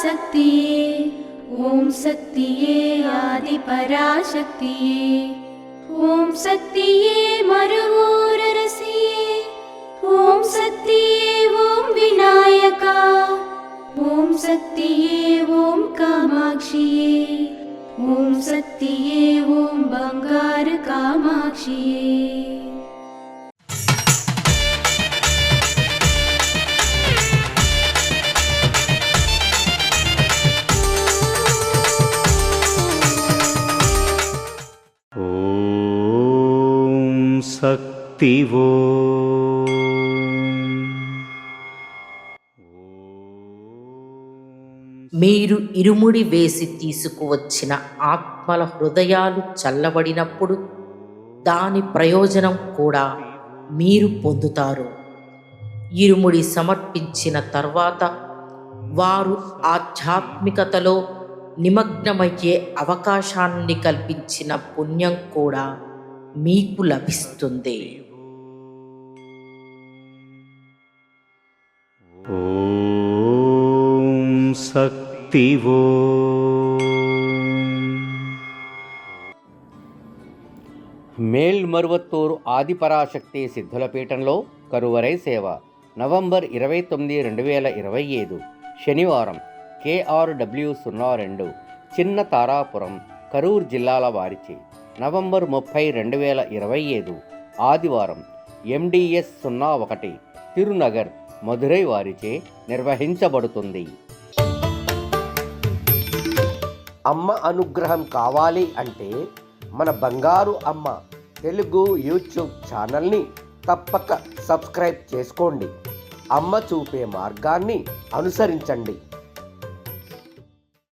शक्तिये ॐ शक्तिये आदिपराशक्तिये ॐ शक्तिये मरुवोररसिये ॐ शक्तिये ॐ विनायका ॐ शक्तिये ॐ कामाक्षिये ॐ शक्तिये ॐ बंगार कामाक्षिये। శక్తివో మీరు ఇరుముడి వేసి తీసుకువచ్చిన ఆత్మల హృదయాలు చల్లబడినప్పుడు దాని ప్రయోజనం కూడా మీరు పొందుతారు. ఇరుముడి సమర్పించిన తర్వాత వారు ఆధ్యాత్మికతలో నిమగ్నమయ్యే అవకాశాన్ని కల్పించిన పుణ్యం కూడా మీకు లభిస్తుంది. ఓం శక్తివో మేల్మరువత్తూరు ఆదిపరాశక్తి సిద్ధుల పీఠంలో కరువరై సేవ నవంబర్ 29, 2025 శనివారం KRW02 చిన్న తారాపురం కరూర్ జిల్లాల వారిచే. నవంబర్ 30, 2025 ఆదివారం MDS 01 తిరునగర్ మధురై వారిచే నిర్వహించబడుతుంది. అమ్మ అనుగ్రహం కావాలి అంటే మన బంగారు అమ్మ తెలుగు యూట్యూబ్ ఛానల్ని తప్పక సబ్స్క్రైబ్ చేసుకోండి. అమ్మ చూపే మార్గాన్ని అనుసరించండి.